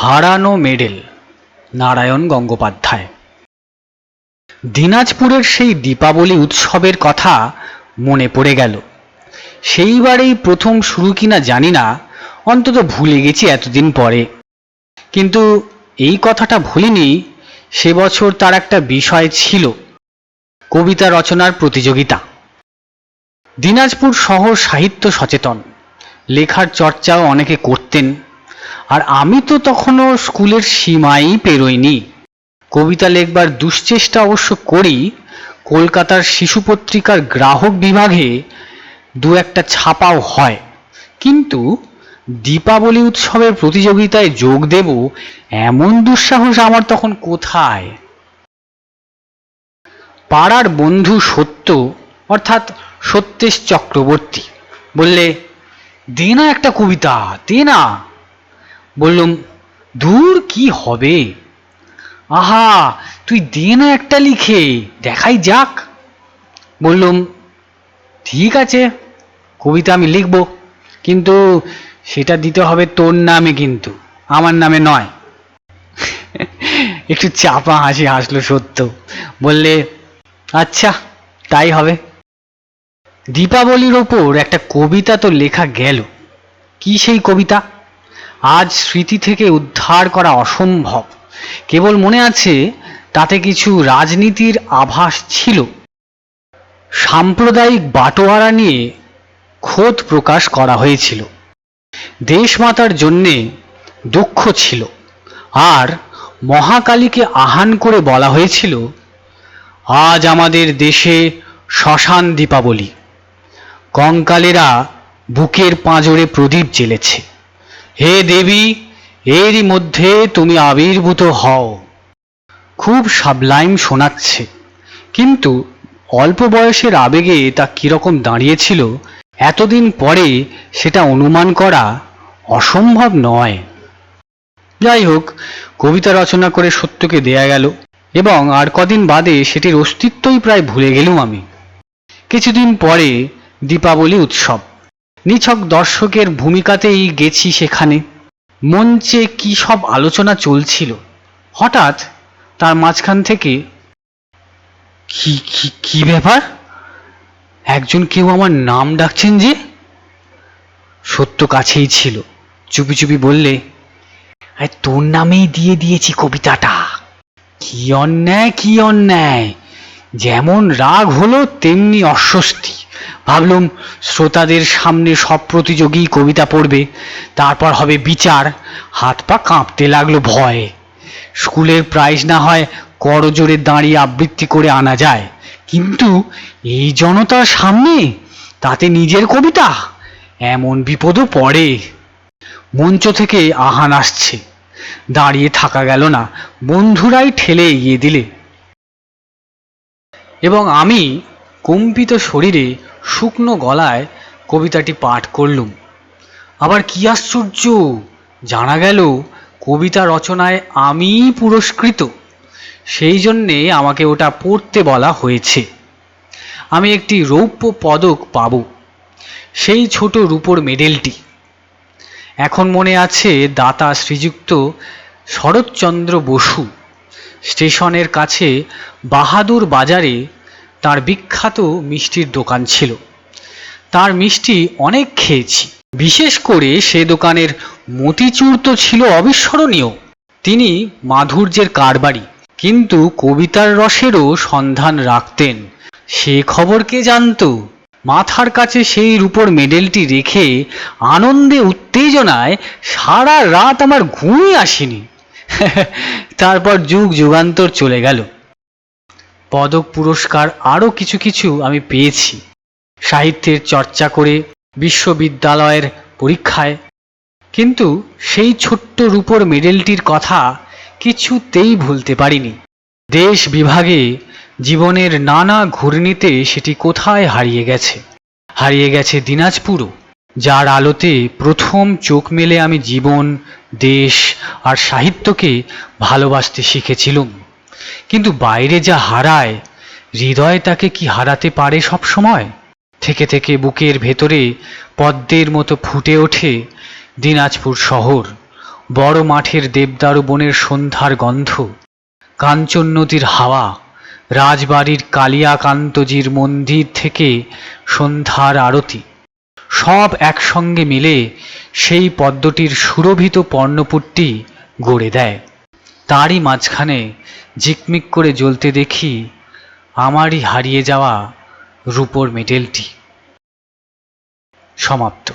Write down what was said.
হারানো মেডেল, নারায়ণ গঙ্গোপাধ্যায়। দিনাজপুরের সেই দীপাবলি উৎসবের কথা মনে পড়ে গেল। সেইবারেই প্রথম শুরু কিনা জানি না, অন্তত ভুলে গেছি এতদিন পরে। কিন্তু এই কথাটা ভুলিনি, সে বছর তার একটা বিষয় ছিল, কবিতা রচনার প্রতিযোগিতা। দিনাজপুর শহর সাহিত্য সচেতন, লেখার চর্চাও অনেকে করতেন, আর আমি তো তখনও স্কুলের সীমাই পেরোইনি। কবিতা লেখবার দুশ্চেষ্টা অবশ্য করি, কলকাতার শিশু পত্রিকার গ্রাহক বিভাগে দু একটা ছাপাও হয়, কিন্তু দীপাবলি উৎসবের প্রতিযোগিতায় যোগ দেব এমন দুঃসাহস আমার তখন কোথায়। পাড়ার বন্ধু সত্য, অর্থাৎ সত্যেশ চক্রবর্তী বললে, দে না একটা কবিতা, দে না। বললুম, দূর, কি হবে। আহা, তুই দে না একটা লিখে, দেখাই যাক। বললুম, ঠিক আছে, কবিতা আমি লিখব, কিন্তু সেটা দিতে হবে তোর নামে, কিন্তু আমার নামে নয়। একটু চাপা হাসি হাসলো সত্য, বললে, আচ্ছা, তাই হবে। দীপাবলির ওপর একটা কবিতা তো লেখা গেল। কি সেই কবিতা, আজ স্মৃতি থেকে উদ্ধার করা অসম্ভব। কেবল মনে আছে তাতে কিছু রাজনীতির আভাস ছিল। সাম্প্রদায়িক বাটোয়ারা নিয়ে খোদ প্রকাশ করা হয়েছিল। দেশমাতার জন্যে দক্ষ ছিল, আর মহাকালীকে আহ্বান করে বলা হয়েছিল, আজ আমাদের দেশে শ্মশান দীপাবলি, কঙ্কালেরা বুকের পাঁজরে প্রদীপ জ্বেলেছে। হে দেবী, এরই মধ্যে তুমি আবির্ভূত হও। খুব সাবলাইম শোনাচ্ছে, কিন্তু অল্প বয়সের আবেগে তা কিরকম দাঁড়িয়েছিল এতদিন পরে সেটা অনুমান করা অসম্ভব নয়। যাই হোক, কবিতা রচনা করে সত্যকে দেয়া গেল, এবং আর কদিন বাদে সেটির অস্তিত্বই প্রায় ভুলে গেলুম আমি। কিছুদিন পরে দীপাবলি উৎসব, নিছক দর্শকের ভূমিকাতেই গেছি সেখানে। মঞ্চে কি সব আলোচনা চলছিল, হঠাৎ তার মাঝখান থেকে, কি কি কি ব্যাপার, একজন কেউ আমার নাম ডাকছেন যে। সত্য কাছেই ছিল, চুপি চুপি বললে, তোর নামেই দিয়ে দিয়েছি কবিতাটা। কি অন্যায়, কি অন্যায়। যেমন রাগ হলো তেমনি অস্বস্তি। ভাবলুম, শ্রোতাদের সামনে সব প্রতিযোগী কবিতা পড়বে, তারপর হবে বিচার। হাত পা কাঁপতে লাগলো ভয়ে। স্কুলের প্রাইজ না হয় করজোড়ে দাঁড়িয়ে আবৃত্তি করে আনা যায়, কিন্তু এই জনতার সামনে, তাতে নিজের কবিতা, এমন বিপদও পড়ে। মঞ্চ থেকে আহান আসছে, দাঁড়িয়ে থাকা গেল না, বন্ধুরাই ঠেলে এগিয়ে দিলে, এবং আমি কম্পিত শরীরে শুকনো গলায় কবিতাটি পাঠ করলুম। আবার কি আশ্চর্য, জানা গেল কবিতা রচনায় আমিই পুরস্কৃত। সেই জন্যে আমাকে ওটা পড়তে বলা হয়েছে। আমি একটি রৌপ্য পদক পাব, সেই ছোট রূপোর মেডেলটি। এখন মনে আছে, দাতা শ্রীযুক্ত শরৎচন্দ্র বসু স্টেশনের কাছে বাহাদুর বাজারে তার বিখ্যাত মিষ্টির দোকান ছিল। তার মিষ্টি অনেক খেয়েছি, বিশেষ করে সে দোকানের মতিচুর তো ছিল অবিস্মরণীয়। তিনি মাধুর্যের কারবারি, কিন্তু কবিতার রসেরও সন্ধান রাখতেন। সে খবর কে জানত? মাথার কাছে সেই রূপোর মেডেলটি রেখে আনন্দে উত্তেজনায় সারা রাত আমার ঘুমই আসেনি। তারপর যুগ যুগান্তর চলে গেল। পদক পুরস্কার আরও কিছু কিছু আমি পেয়েছি, সাহিত্যের চর্চা করে, বিশ্ববিদ্যালয়ের পরীক্ষায়। কিন্তু সেই ছোট্ট রূপোর মেডেলটির কথা কিছুতেই ভুলতে পারিনি। দেশ বিভাগে জীবনের নানা ঘূর্ণিতে সেটি কোথায় হারিয়ে গেছে। হারিয়ে গেছে দিনাজপুরও, যার আলোতে প্রথম চোখ মেলে আমি জীবন, দেশ আর সাহিত্যকে ভালোবাসতে শিখেছিলুম। কিন্তু বাইরে যা হারায়, হৃদয় তাকে কি হারাতে পারে সব সময়? থেকে থেকে বুকের ভেতরে পদ্মের মতো ফুটে ওঠে দিনাজপুর শহর, বড় মাঠের দেবদারু বনের সন্ধ্যার গন্ধ, কাঞ্চন নদীর হাওয়া, রাজবাড়ির কালিয়াকান্তজির মন্দির থেকে সন্ধ্যার আরতি, সব একসঙ্গে মিলে সেই পদ্মটির সুরভিত পর্ণপুটটি গড়ে দেয়। তারই মাঝখানে ঝিকমিক করে জ্বলতে দেখি আমারই হারিয়ে যাওয়া রূপোর মেডেলটি। সমাপ্ত।